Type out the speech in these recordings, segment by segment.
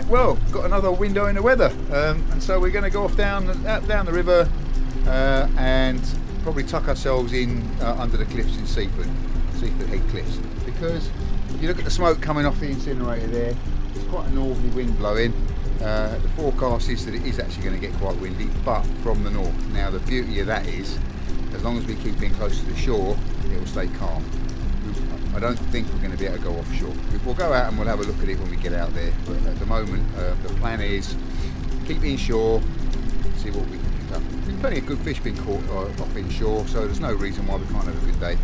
well, got another window in the weather, and so we're going to go off down the river and probably tuck ourselves in under the cliffs in Seaford Head cliffs, because if you look at the smoke coming off the incinerator there, it's quite a northerly wind blowing. The forecast is that it is actually going to get quite windy, but from the north. Now the beauty of that is, as long as we keep in close to the shore, it will stay calm. I don't think we're going to be able to go offshore. We'll go out and we'll have a look at it when we get out there, but at the moment the plan is keep inshore, see what we can pick up. There's plenty of good fish being caught off inshore, so there's no reason why we can't have a good day.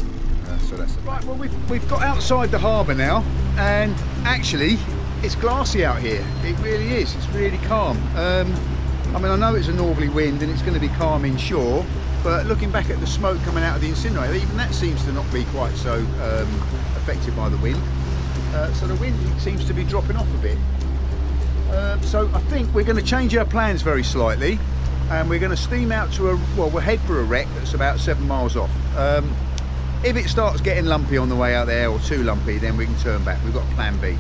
So that's the plan. Right, well we've got outside the harbour now, and actually it's glassy out here. It really is. It's really calm. I mean, I know it's a northerly wind and it's going to be calm inshore, but looking back at the smoke coming out of the incinerator, even that seems to not be quite so affected by the wind. So the wind seems to be dropping off a bit. So I think we're going to change our plans very slightly, and we're going to steam out to we'll head for a wreck that's about 7 miles off. If it starts getting lumpy on the way out there, or too lumpy, then we can turn back. We've got plan B,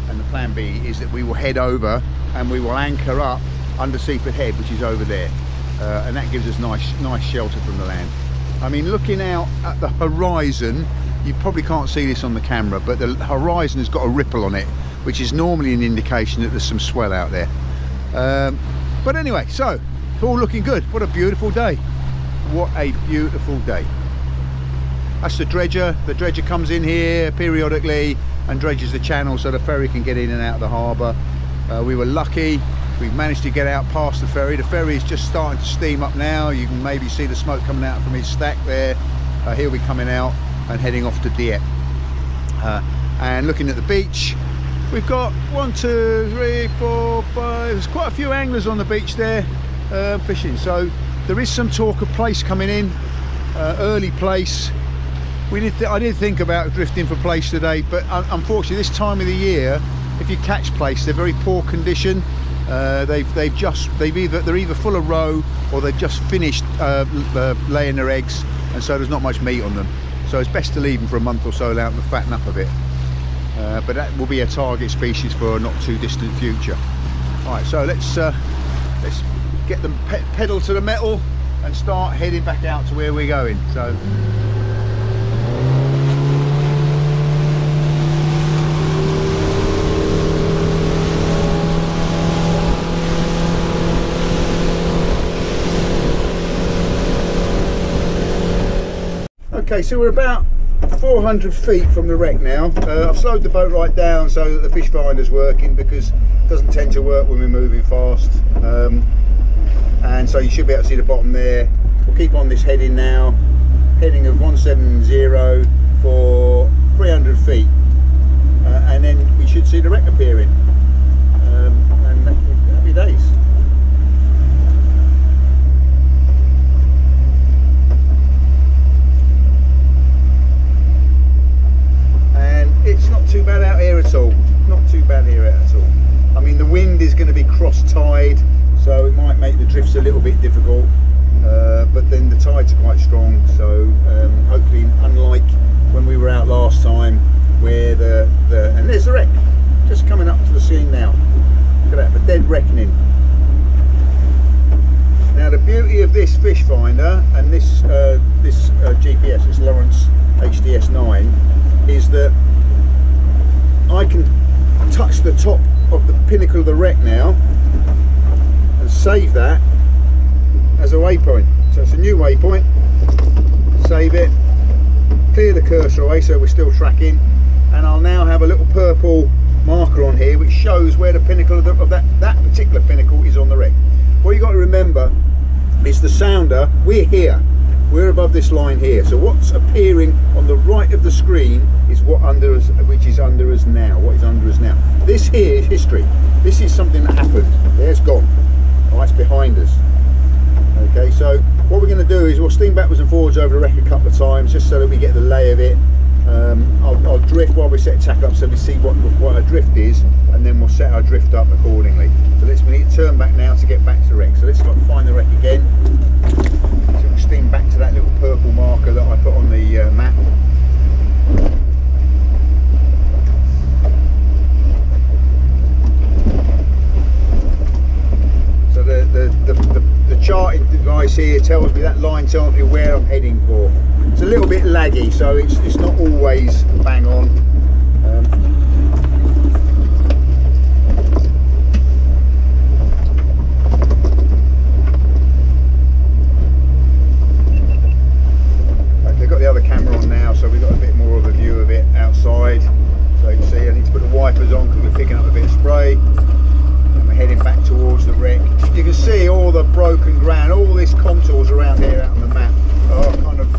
and the plan B is that we will head over and we will anchor up under Seaford Head, which is over there. And that gives us nice shelter from the land. I mean, looking out at the horizon, you probably can't see this on the camera, but the horizon has got a ripple on it, which is normally an indication that there's some swell out there. But anyway, so it's all looking good. What a beautiful day. What a beautiful day. That's the dredger. The dredger comes in here periodically and dredges the channel so the ferry can get in and out of the harbour. We were lucky. We've managed to get out past the ferry. The ferry is just starting to steam up now. You can maybe see the smoke coming out from his stack there. He'll be coming out and heading off to Dieppe. And looking at the beach, we've got 1, 2, 3, 4, 5. There's quite a few anglers on the beach there fishing. So there is some talk of place coming in, early place. I did think about drifting for place today, but unfortunately this time of the year, if you catch place, they're very poor condition. They're either full of roe or they've just finished laying their eggs, and so there's not much meat on them. So it's best to leave them for a month or so out and fatten up a bit. But that will be a target species for a not too distant future. All right, so let's get them pedal to the metal and start heading back out to where we're going. So. Okay, so we're about 400 feet from the wreck now. I've slowed the boat right down so that the fish finder's working, because it doesn't tend to work when we're moving fast. And so you should be able to see the bottom there. We'll keep on this heading now, heading of 170 for 300 feet. And then we should see the wreck appearing. And happy days. It's not too bad out here at all. Not too bad here at all. I mean, the wind is going to be cross tide, so it might make the drifts a little bit difficult. But then the tides are quite strong, so hopefully, unlike when we were out last time, where and there's the wreck just coming up to the scene now. Look at that, the dead reckoning. Now the beauty of this fish finder and this GPS, this Lowrance HDS 9, is that I can touch the top of the pinnacle of the wreck now and save that as a waypoint. So it's a new waypoint. Save it, clear the cursor away so we're still tracking, and I'll now have a little purple marker on here which shows where the pinnacle of that particular pinnacle is on the wreck. What you've got to remember is the sounder, we're here. We're above this line here, so what's appearing on the right of the screen is what is under us now. This here is history. This is something that happened. There's gone. Oh, that's behind us. Okay, so what we're going to do is we'll steam backwards and forwards over the wreck a couple of times just so that we get the lay of it. I'll drift while we set tack up so we see what our drift is, and then we'll set our drift up accordingly. So we need to turn back now to get back to the wreck. So let's try and find the wreck again. So we'll steam back to that little purple marker that I put on the map. charting device here tells me, that line tells me where I'm heading for. It's a little bit laggy, so it's not always bang on. Okay, got the other camera on now, so we've got a bit more of a view of it outside. So you can see I need to put the wipers on because we're picking up a bit of spray. And we're heading back towards the wreck. You can see all the broken ground, all this contours around here out on the map are kind of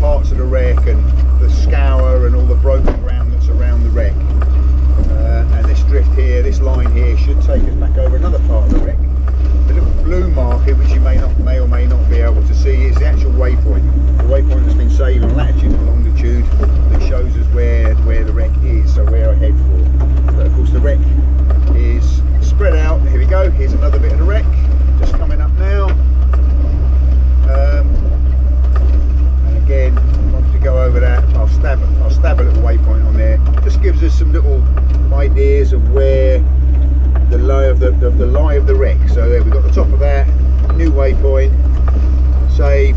parts of the wreck, and the scour and all the broken ground that's around the wreck. And this drift here, this line here, should take us back over another part of the wreck. The little blue marker, which you may or may not be able to see, is the actual waypoint. The waypoint that's been saved on latitude and longitude that shows us where the wreck is, so where I head for. But of course the wreck is spread out. Here we go, here's another bit of the wreck, just coming up now. And again, once we go over that, I'll stab a little waypoint on there. Just gives us some little ideas of where the lie of the wreck. So there we've got the top of that, new waypoint, save,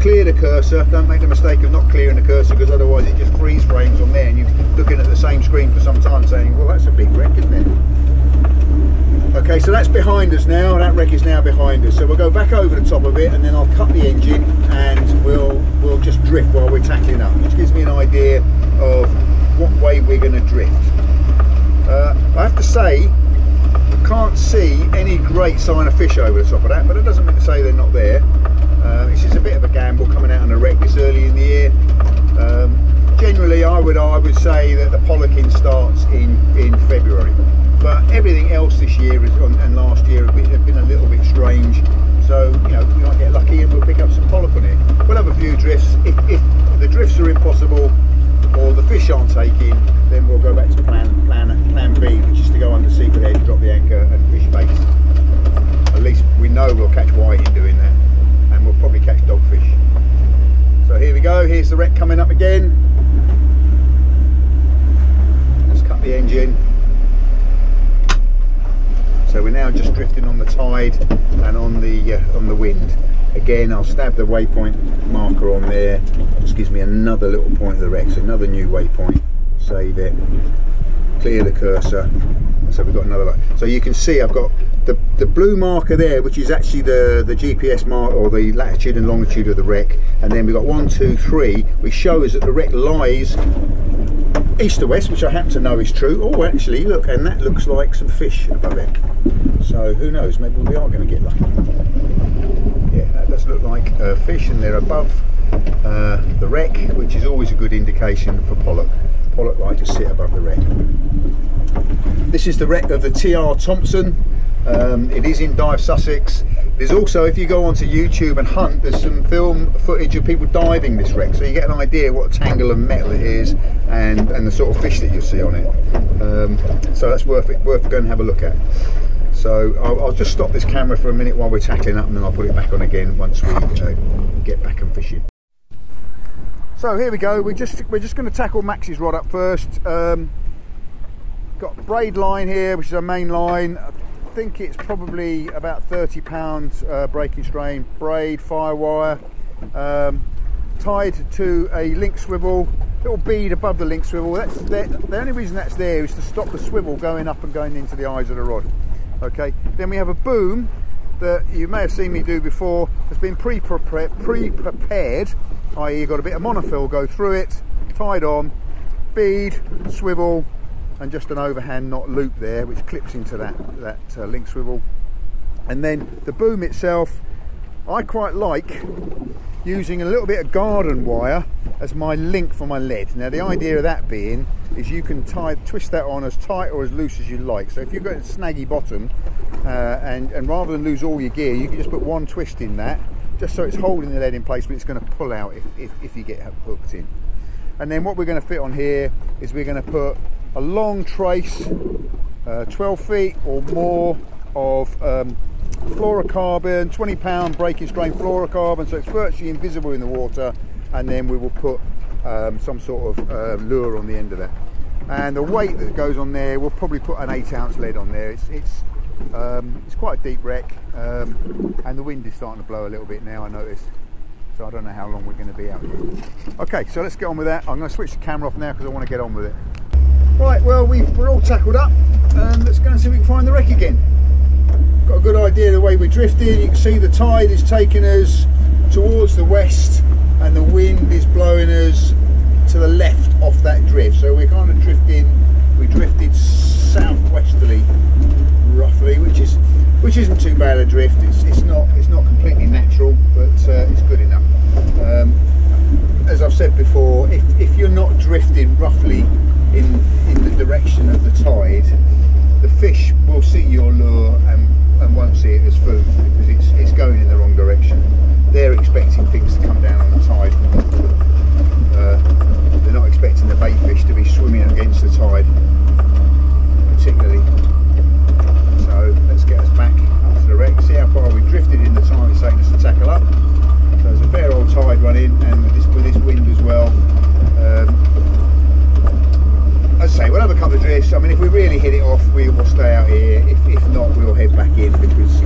clear the cursor. Don't make the mistake of not clearing the cursor, because otherwise it just freeze frames on there and you're looking at the same screen for some time saying, well, that's a big wreck, isn't it? Okay, so that's behind us now, that wreck is now behind us. So we'll go back over the top of it, and then I'll cut the engine and we'll just drift while we're tackling up, which gives me an idea of what way we're going to drift. I have to say, I can't see any great sign of fish over the top of that, but it doesn't mean to say they're not there. It's just a bit of a gamble coming out on a wreck this early in the year. Generally, I would say that the pollocking starts in February, but everything else this year and last year have been a little bit strange. So you know, we might get lucky and we'll pick up some pollock on it. We'll have a few drifts. If the drifts are impossible or the fish aren't taking, then we'll go back to plan B, which is to go under Seaford Head, drop the anchor and fish bait. At least we know we'll catch whiting doing that, and we'll probably catch dogfish. So here we go, here's the wreck coming up again. Let's cut the engine. So we're now just drifting on the tide and on the wind. Again, I'll stab the waypoint marker on there. Just gives me another little point of the wreck, so another new waypoint. Save it, clear the cursor. So we've got another line. So you can see I've got the blue marker there, which is actually the GPS mark, or the latitude and longitude of the wreck. And then we've got 1, 2, 3, which shows that the wreck lies east to west, which I happen to know is true. Oh, actually, look, and that looks like some fish above it. So who knows, maybe we are going to get lucky. Yeah, that does look like fish, and they're above the wreck, which is always a good indication for pollock. Pollock like to sit above the wreck. This is the wreck of the TR Thompson. It is in East Sussex. There's also, if you go onto YouTube and hunt, there's some film footage of people diving this wreck, so you get an idea what tangle of metal it is and the sort of fish that you'll see on it. So that's worth going and have a look at. So I'll just stop this camera for a minute while we're tackling up, and then I'll put it back on again once we get back and fishing. So here we go. We're just going to tackle Max's rod up first. Got braid line here, which is our main line. I think it's probably about 30 pounds breaking strain, braid, firewire, tied to a link swivel, little bead above the link swivel. The only reason that's there is to stop the swivel going up and going into the eyes of the rod. Okay, then we have a boom that you may have seen me do before. Has been pre-prepared, i.e. you've got a bit of monofill go through it, tied on, bead, swivel, and just an overhand knot loop there which clips into that link swivel. And then the boom itself, I quite like using a little bit of garden wire as my link for my lead. Now the idea of that being is you can twist that on as tight or as loose as you like. So if you've got a snaggy bottom and rather than lose all your gear, you can just put one twist in that, just so it's holding the lead in place, but it's going to pull out if you get hooked in. And then what we're going to fit on here is we're going to put a long trace, 12 feet or more of fluorocarbon, 20 pound breaking strain fluorocarbon, so it's virtually invisible in the water, and then we will put some sort of lure on the end of that. And the weight that goes on there, we'll probably put an 8-ounce lead on there. It's It's quite a deep wreck, and the wind is starting to blow a little bit now, I noticed. So I don't know how long we're going to be out here. Okay, so let's get on with that. I'm going to switch the camera off now because I want to get on with it. Right, well, we're all tackled up, and let's go and see if we can find the wreck again. Got a good idea of the way we're drifting. You can see the tide is taking us towards the west, and the wind is blowing us to the left off that drift. So we're kind of drifting. We drifted southwesterly, roughly, which isn't too bad a drift. It's not completely natural, but it's good enough. As I've said before, if you're not drifting roughly in the direction of the tide, the fish will see your lure and won't see it as food because it's going in the wrong direction. They're expecting things to come down on the tide. They're not expecting the bait fish to be swimming against the tide, particularly. So let's get us back up to the wreck, see how far we've drifted in the time it's taken us to tackle up. So there's a fair old tide running, and with this wind as well. As I say, we'll have a couple of drifts. I mean, if we really hit it off, we will stay out here. If not, we'll head back in because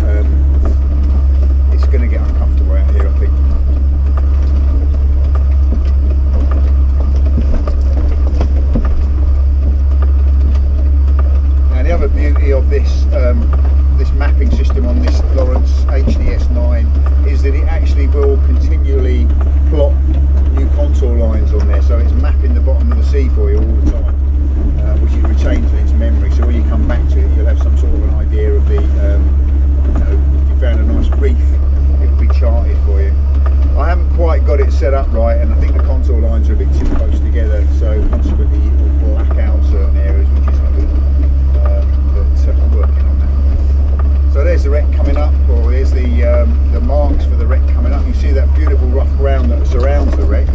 it's going to get uncomfortable out here, I think. Now, the other beauty of this this mapping system on this Lowrance HDS 9 is that it actually will continually plot new contour lines on there, so it's mapping the bottom of the sea for you all the time. Which it retains in its memory, so when you come back to it you'll have some sort of an idea of the you know, if you found a nice reef it will be charted for you. I haven't quite got it set up right, and I think the contour lines are a bit too close together, so consequently it will black out certain areas, which isn't good, but I'm working on that. So there's the wreck coming up, or there's the marks for the wreck coming up. You see that beautiful rough ground that surrounds the wreck.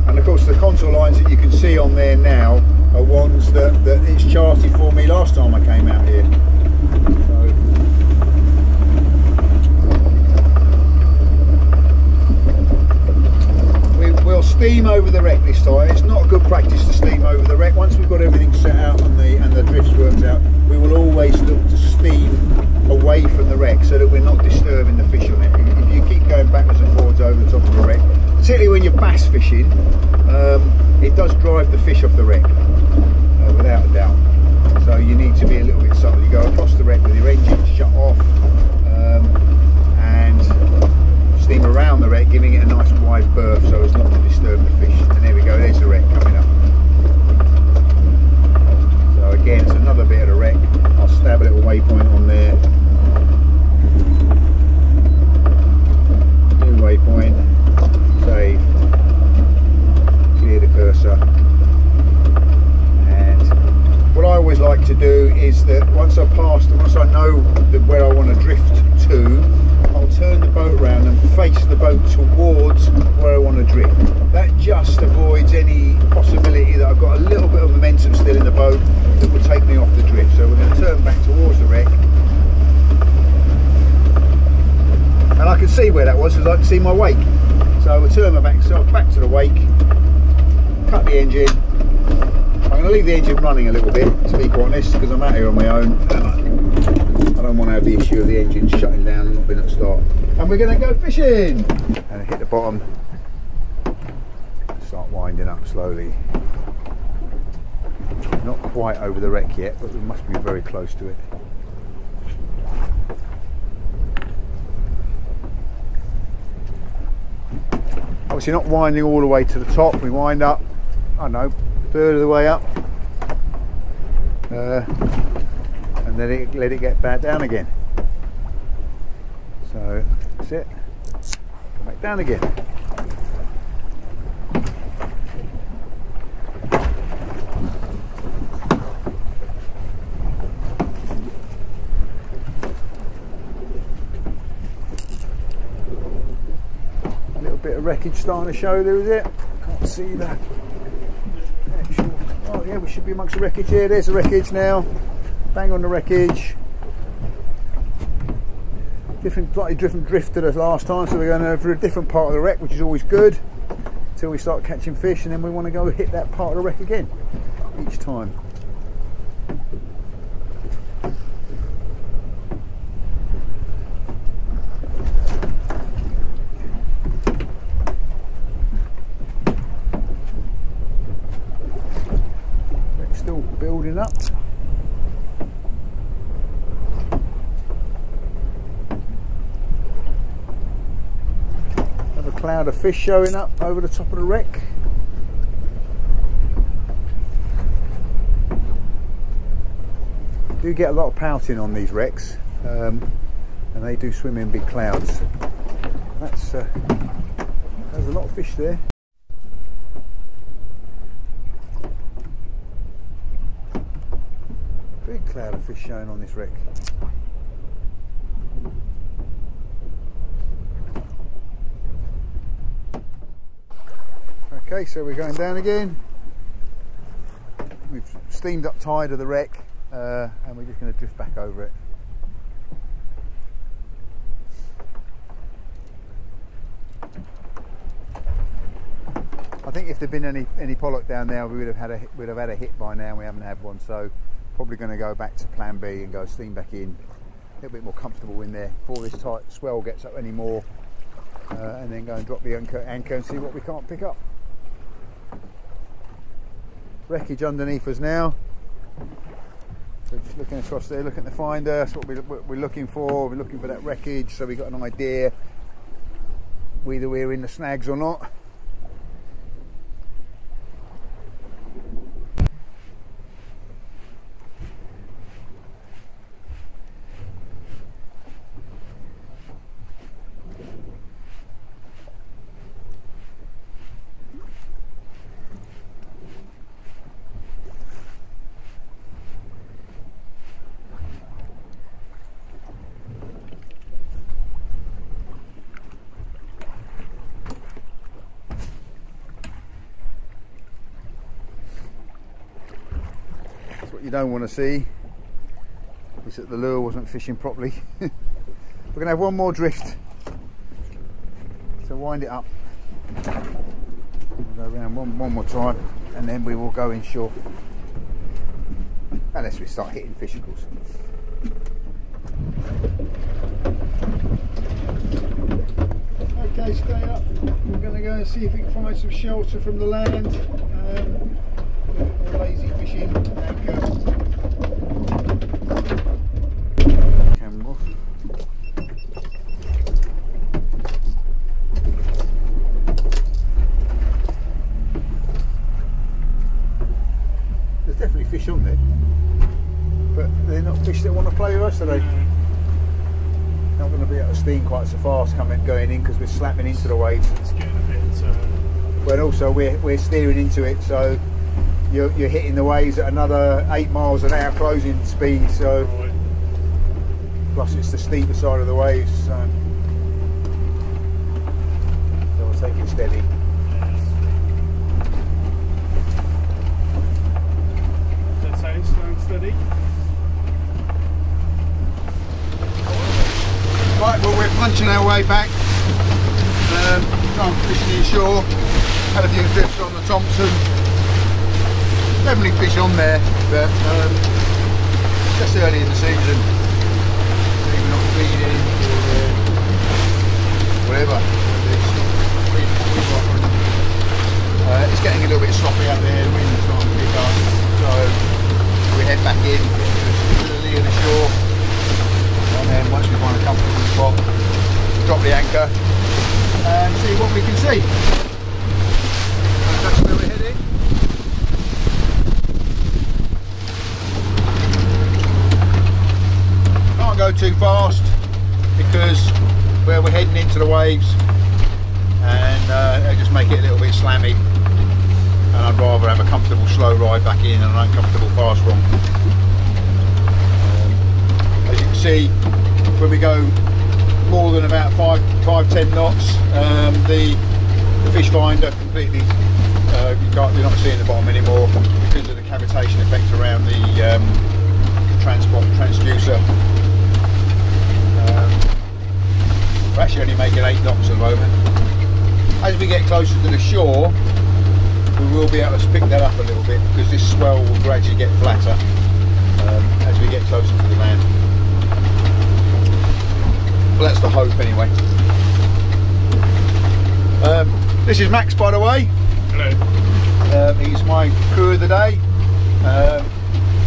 And of course the contour lines that you can see on there now are ones that it's charted for me last time I came out here. So, we'll steam over the wreck this time. It's not a good practice to steam over the wreck. Once we've got everything set out and the drifts worked out, we will always look to steam away from the wreck so that we're not disturbing the fish on it. If you keep going backwards and forwards over the top of the wreck, particularly when you're bass fishing, it does drive the fish off the wreck, without a doubt. So you need to be a little bit subtle. You go across the wreck with your engine shut off, and steam around the wreck, giving it a nice wide berth so as not to disturb the fish. And there we go, there's the wreck coming up. So again, it's another bit of the wreck. I'll stab a little waypoint on there. New waypoint. Save, clear the cursor, and what I always like to do is that once I know where I want to drift to, I'll turn the boat around and face the boat towards where I want to drift. That just avoids any possibility that I've got a little bit of momentum still in the boat that will take me off the drift. So we're going to turn back towards the wreck, and I can see where that was because I can see my wake. So we'll turn myself back to the wake, cut the engine. I'm going to leave the engine running a little bit, to be quite honest, because I'm out here on my own and I don't want to have the issue of the engine shutting down and not being at start. And we're going to go fishing! And hit the bottom, start winding up slowly. Not quite over the wreck yet, but we must be very close to it. Obviously not winding all the way to the top, we wind up, I don't know, a third of the way up, and then let it get back down again. So that's it, go back down again. Bit of wreckage starting to show there, is it? Can't see that. Oh yeah, we should be amongst the wreckage here. There's the wreckage now. Bang on the wreckage. Slightly different drift to the last time, so we're going over a different part of the wreck, which is always good, until we start catching fish, and then we want to go hit that part of the wreck again each time. cloud of fish showing up over the top of the wreck. Do get a lot of pouting on these wrecks, and they do swim in big clouds. There's a lot of fish there. Big cloud of fish showing on this wreck. Okay, so we're going down again. We've steamed up tide of the wreck, and we're just going to drift back over it. I think if there'd been any pollock down there, we'd have had a hit by now. We haven't had one, so probably going to go back to plan B and go steam back in, a little bit more comfortable in there before this tight swell gets up any more, and then go and drop the anchor and see what we can't pick up. Wreckage underneath us now. So just looking across there, looking to find us, what we're looking for. We're looking for that wreckage, so we got an idea whether we're in the snags or not. What you don't want to see is that the lure wasn't fishing properly. We're going to have one more drift, so wind it up. We'll go around one more time and then we will go inshore, unless we start hitting fish, of course. Okay, stay up. We're going to go and see if we can find some shelter from the land. Lazy fishing anchor. Camera off. There's definitely fish on there, but they're not fish that want to play with us, are they? Not going to be able to steam quite so fast going in because we're slapping into the waves. It's getting a bit. But also we're steering into it, so you're hitting the waves at another 8 miles an hour closing speed, so Right. plus it's the steeper side of the waves, so we'll take it steady. Let's say slow and steady. Right, well, we're punching our way back. I'm fishing inshore. Had a few drifts on the Thompson. Definitely fish on there, but just early in the season. Maybe not feeding or whatever. It's getting a little bit sloppy out there. The wind's starting to pick up, so we head back in to the lee of the shore. And then once we find a comfortable spot, drop the anchor and see what we can see. That's where we're heading. Can't go too fast because we're heading into the waves, and they just make it a little bit slammy, and I'd rather have a comfortable slow ride back in and an uncomfortable fast one. As you can see, when we go more than about 5-10 knots, the fish finder completely, you're not seeing the bottom anymore because of the cavitation effect around the transducer. We're actually only making 8 knots at the moment. As we get closer to the shore, we will be able to pick that up a little bit because this swell will gradually get flatter as we get closer to the land. Well, that's the hope anyway. This is Max, by the way. Hello. He's my crew of the day.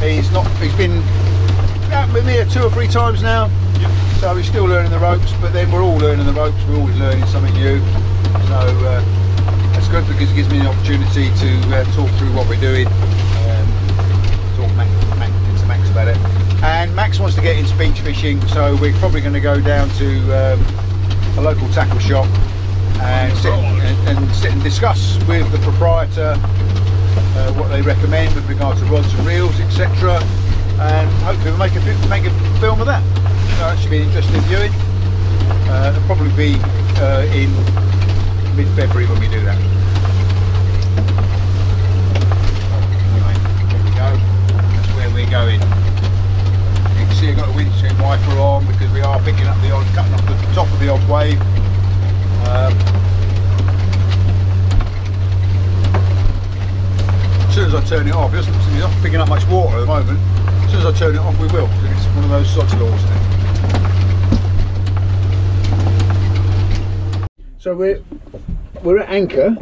He's been out with me 2 or 3 times now. Yep. So he's still learning the ropes, but then we're all learning the ropes. We're always learning something new. So that's good because it gives me an opportunity to talk through what we're doing, talk to Max about it. And Max wants to get into beach fishing, so we're probably going to go down to a local tackle shop and sit and discuss with the proprietor what they recommend with regard to rods and reels, etc. And hopefully we'll make a film of that. So that should be an interesting viewing. It'll probably be in mid-February when we do that. Anyway, there we go. That's where we're going. You can see I've got a windscreen wiper on because we are picking up the odd, cutting off the top of the odd wave. As soon as I turn it off, it's not picking up much water at the moment. As soon as I turn it off, we will. It's one of those sod's laws, isn't it? So we're at anchor,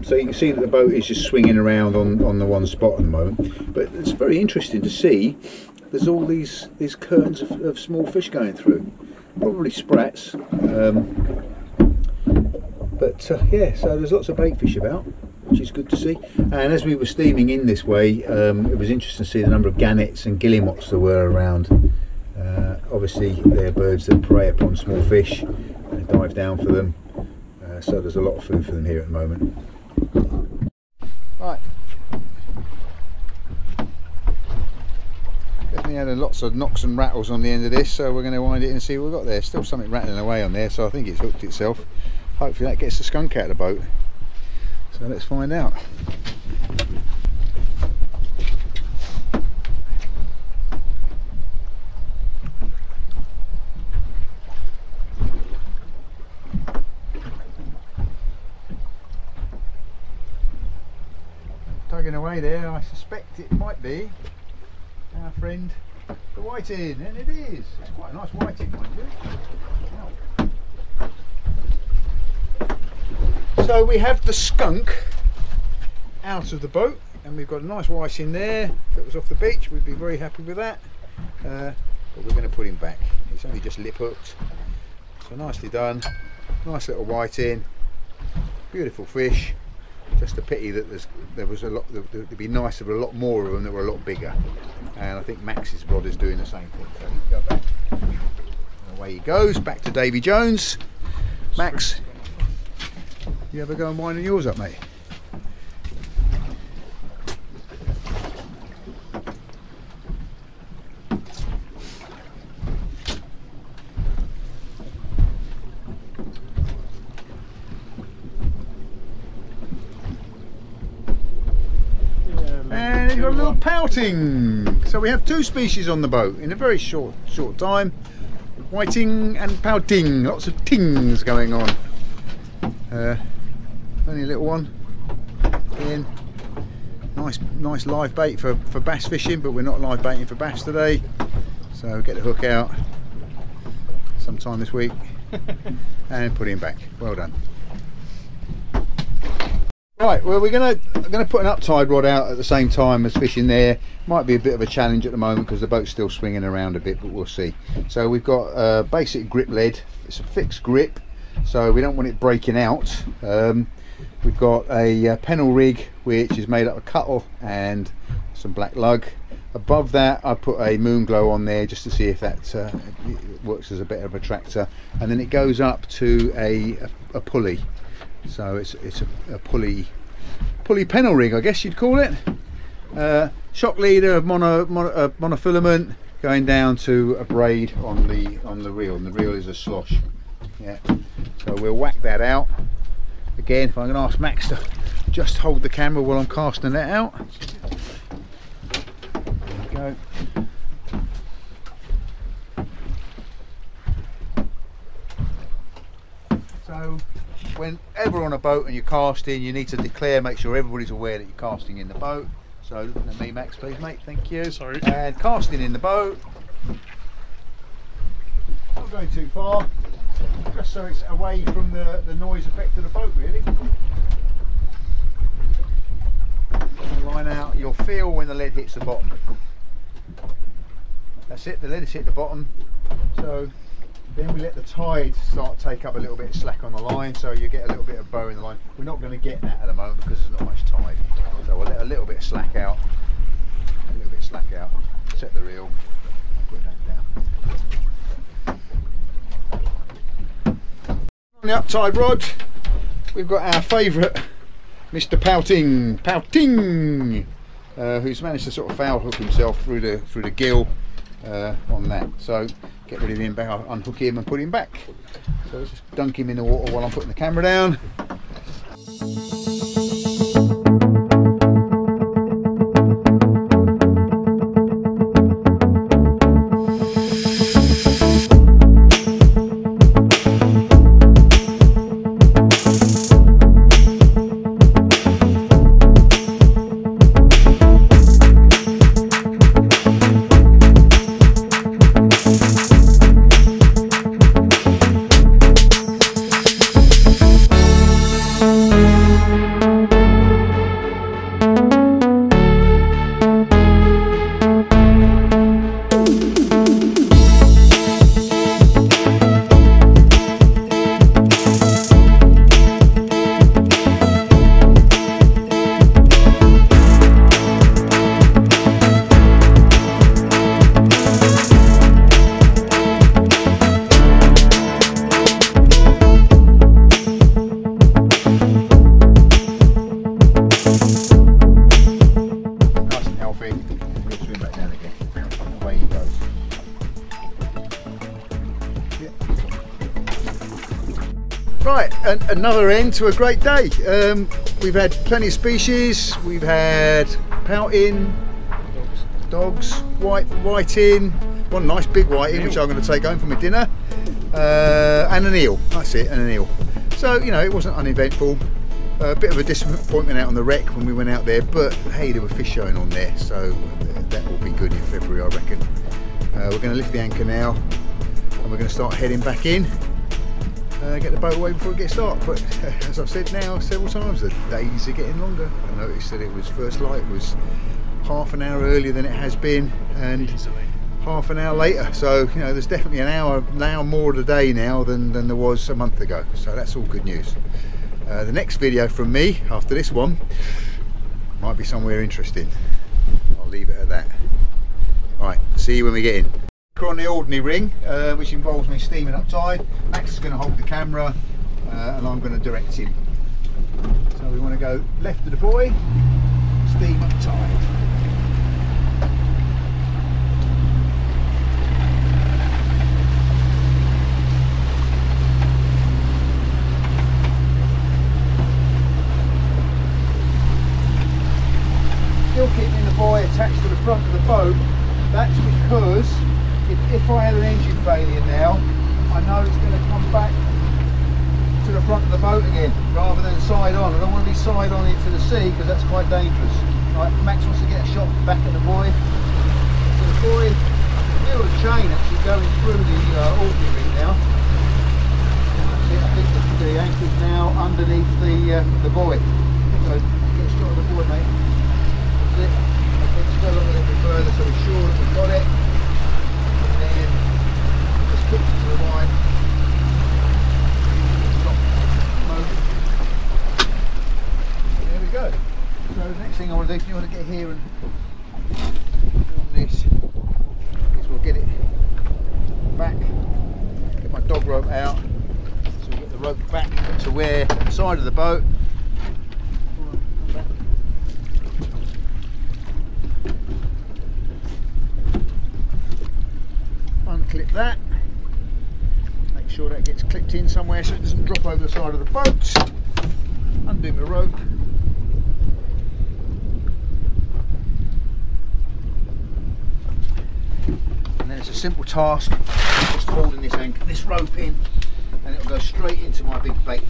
so you can see that the boat is just swinging around on the one spot at the moment. But it's very interesting to see. There's all these curtains of small fish going through, probably sprats. Yeah, so there's lots of bait fish about, which is good to see. And as we were steaming in this way, it was interesting to see the number of gannets and guillemots there were around. Obviously they're birds that prey upon small fish and dive down for them, so there's a lot of food for them here at the moment. Right, definitely had lots of knocks and rattles on the end of this, so we're going to wind it in and see what we've got there. Still something rattling away on there, so I think it's hooked itself. Hopefully that gets the skunk out of the boat. So let's find out. Tugging away there, I suspect it might be our friend the whiting, and it is. It's quite a nice whiting, mind you. So we have the skunk out of the boat, and we've got a nice whiting there. If it was off the beach, we'd be very happy with that. But we're going to put him back. He's only just lip hooked, so nicely done. Nice little whiting, beautiful fish. Just a pity that there was a lot. It'd be nice if there were a lot more of them that were a lot bigger. And I think Max's rod is doing the same thing. So he can go back. And away he goes back to Davy Jones. Max, you ever go and winding yours up, mate? And he's got a little pouting. So we have two species on the boat in a very short time. Whiting and pouting. Lots of tings going on. Only a little one. In. Nice live bait for bass fishing, but we're not live baiting for bass today. So get the hook out sometime this week and put him back. Well done. Right, well we're gonna put an uptide rod out at the same time as fishing there. Might be a bit of a challenge at the moment because the boat's still swinging around a bit, but we'll see. So we've got a basic grip lead. It's a fixed grip, so we don't want it breaking out. We've got a pennel rig which is made up of cuttle and some black lug. Above that I put a moon glow on there just to see if that works as a bit of a tractor, and then it goes up to a pulley. So it's a pulley pennel rig, I guess you'd call it. Shock leader of monofilament going down to a braid on the reel, and the reel is a slosh. Yeah. So we'll whack that out. Again, if I'm going to ask Max to just hold the camera while I'm casting that out. There we go. So whenever on a boat and you're casting, you need to declare, make sure everybody's aware that you're casting in the boat. So looking at me, Max, please, mate. Thank you. Sorry. And casting in the boat. Not going too far, just so it's away from the noise effect of the boat, really. Line out. You'll feel when the lead hits the bottom. That's it. The lead has hit the bottom. So Then we let the tide start to take up a little bit of slack on the line, so you get a little bit of bow in the line. We're not going to get that at the moment because there's not much tide. So we'll let a little bit of slack out. A little bit of slack out. Set the reel. Put that down. On the uptide rod, we've got our favourite Mr. Pouting, who's managed to sort of foul hook himself through the gill on that. So get rid of him back, unhook him and put him back. So let's just dunk him in the water while I'm putting the camera down. Right, another end to a great day. We've had plenty of species. We've had pouting, dogs, whiting, one nice big whiting which I'm going to take home for my dinner, and an eel. That's it, and an eel. So you know, it wasn't uneventful. A bit of a disappointment out on the wreck when we went out there, but hey, there were fish showing on there, so that will be good in February, I reckon. We're going to lift the anchor now, and we're going to start heading back in. Get the boat away before it gets dark, but as I've said now several times, the days are getting longer. I noticed that it was first light was half an hour earlier than it has been, and half an hour later. So you know, there's definitely an hour more of the day now than there was a month ago. So that's all good news. The next video from me after this one might be somewhere interesting. I'll leave it at that. All right, see you when we get in. We're on the Alderney ring, which involves me steaming up tide. Max is going to hold the camera and I'm going to direct him. So we want to go left of the buoy, steam up tide. Still keeping the buoy attached to the front of the boat. That's because if I had an engine failure now, I know it's going to come back to the front of the boat again rather than side on. I don't want to be side on into the sea because that's quite dangerous. Right, Max wants to get a shot back at the buoy. So the buoy, feel the chain actually going through the Alderney ring now. That's it, I think the anchor's now underneath the buoy. So get a shot of the buoy, mate. That's it. Let's go along a little bit further so we're sure that we've got it. Just hook it to the line. Stop moving. There we go. So the next thing I want to do, if you want to get here and film this, is we'll get it back, get my dog rope out, so we get the rope back to where the side of the boat. Unclip that, make sure that gets clipped in somewhere so it doesn't drop over the side of the boat. Undo the rope. And then it's a simple task, just holding this rope in, and it'll go straight into my big rope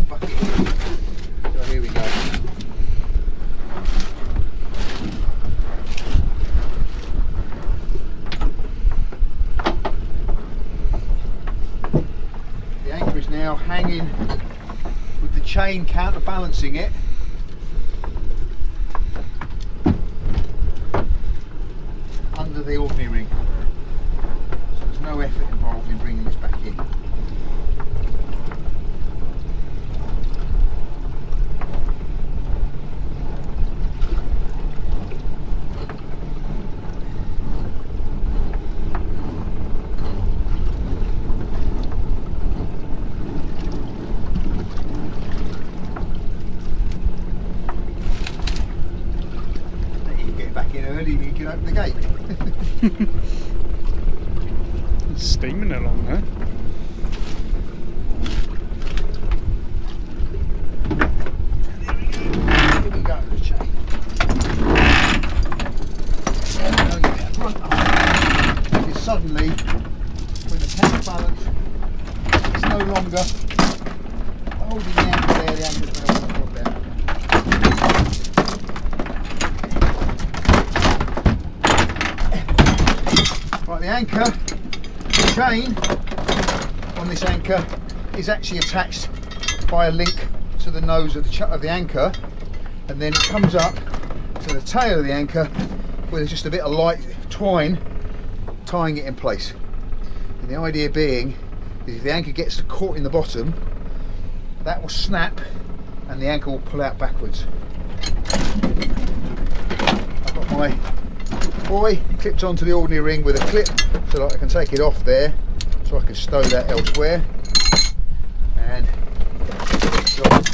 bucket. So here we go. Now hanging with the chain counterbalancing it. Under the Alderney ring. So there's no effort involved in bringing this back in. It's steaming along there. Here we go, the chain. Now you get front up. Because suddenly, when the counterbalance is no longer holding the anchor there, the anchor's going to drop down. Right, the anchor, the chain on this anchor is actually attached by a link to the nose of the anchor, and then it comes up to the tail of the anchor where there's just a bit of light twine tying it in place. And the idea being is if the anchor gets caught in the bottom, that will snap and the anchor will pull out backwards. I've got my buoy clipped onto the Alderney ring with a clip so that I can take it off there, so I can stow that elsewhere. And got